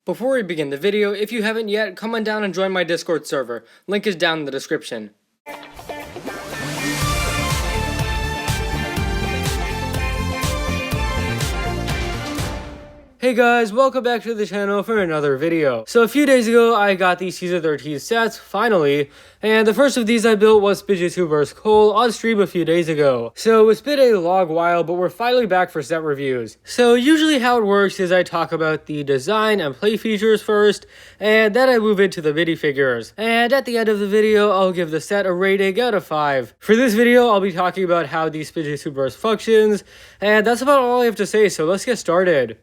Before we begin the video, if you haven't yet, come on down and join my Discord server. Link is down in the description. Hey guys, welcome back to the channel for another video. So a few days ago, I got these Season 13 sets, finally, and the first of these I built was Spinjitzu Burst Cole on stream a few days ago. So it's been a long while, but we're finally back for set reviews. So usually how it works is I talk about the design and play features first, and then I move into the minifigures. And at the end of the video, I'll give the set a rating out of 5. For this video, I'll be talking about how the Spinjitzu Burst functions, and that's about all I have to say, so let's get started.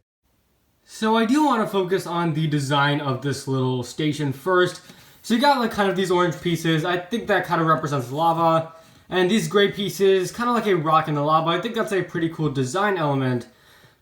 So I do want to focus on the design of this little station first. So you got like kind of these orange pieces. I think that kind of represents lava. And these gray pieces, kind of like a rock in the lava. I think that's a pretty cool design element.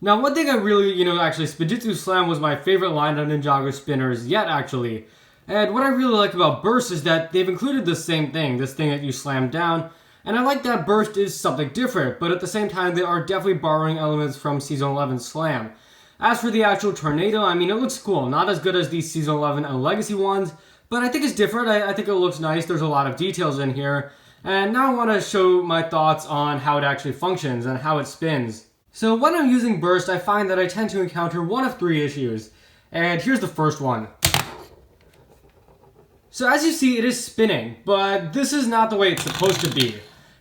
Now one thing I really, actually Spinjitzu Slam was my favorite line of Ninjago spinners yet actually. And what I really like about Burst is that they've included the same thing, this thing that you slam down. And I like that Burst is something different, but at the same time they are definitely borrowing elements from Season 11 Slam. As for the actual tornado, I mean, it looks cool. Not as good as the Season 11 and Legacy ones, but I think it's different. I think it looks nice. There's a lot of details in here. And now I want to show my thoughts on how it actually functions and how it spins. So when I'm using Burst, I find that I tend to encounter one of 3 issues. And here's the first one. So as you see, it is spinning, but this is not the way it's supposed to be.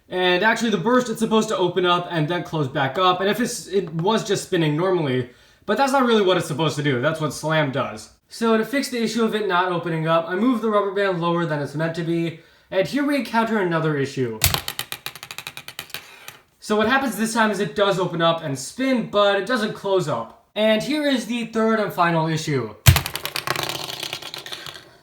And actually the Burst, it's supposed to open up and then close back up. And if it was just spinning normally, but that's not really what it's supposed to do. That's what Slam does. So to fix the issue of it not opening up, I move the rubber band lower than it's meant to be. And here we encounter another issue. So what happens this time is it does open up and spin, but it doesn't close up. And here is the third and final issue.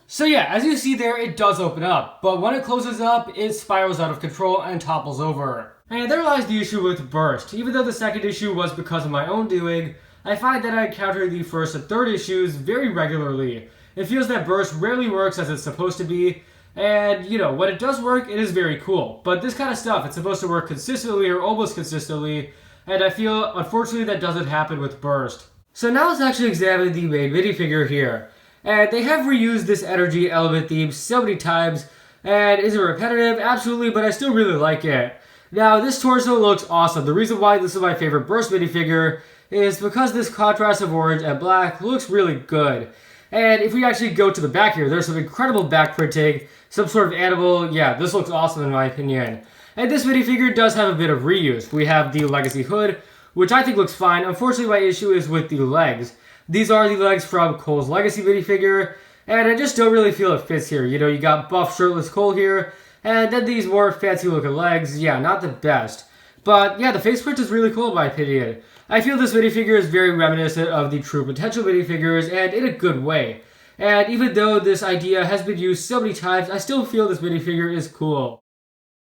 So yeah, as you see there, it does open up. But when it closes up, it spirals out of control and topples over. And there lies the issue with Burst. Even though the second issue was because of my own doing, I find that I encounter the first and third issues very regularly. It feels that Burst rarely works as it's supposed to be, and when it does work, it is very cool. But this kind of stuff, it's supposed to work consistently or almost consistently, and I feel, unfortunately, that doesn't happen with Burst. So now let's actually examine the main minifigure here. And they have reused this energy element theme so many times, and is it repetitive? Absolutely, but I still really like it. Now, this torso looks awesome. The reason why this is my favorite Burst minifigure is because this contrast of orange and black looks really good. And if we actually go to the back here, there's some incredible back printing, some sort of animal. Yeah, this looks awesome in my opinion. And this minifigure does have a bit of reuse. We have the Legacy hood, which I think looks fine. Unfortunately, my issue is with the legs. These are the legs from Cole's Legacy minifigure, and I just don't really feel it fits here. You got buff shirtless Cole here, and then these more fancy looking legs. Yeah, not the best. But yeah, the face print is really cool in my opinion. I feel this minifigure is very reminiscent of the True Potential minifigures, and in a good way. And even though this idea has been used so many times, I still feel this minifigure is cool.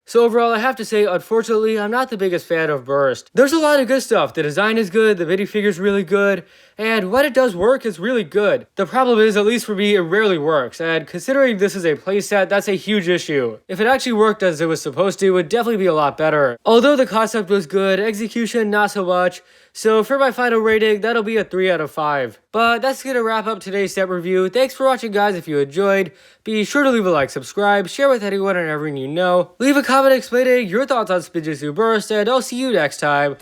So overall, I have to say, unfortunately, I'm not the biggest fan of Burst. There's a lot of good stuff. The design is good, the minifigure is really good, and when it does work, it's really good. The problem is, at least for me, it rarely works, and considering this is a playset, that's a huge issue. If it actually worked as it was supposed to, it would definitely be a lot better. Although the concept was good, execution not so much, so for my final rating, that'll be a 3 out of 5. But that's gonna wrap up today's set review. Thanks for watching, guys. If you enjoyed, be sure to leave a like, subscribe, share with anyone and everyone you know. Leave a comment explaining your thoughts on Spinjitzu Burst, and I'll see you next time.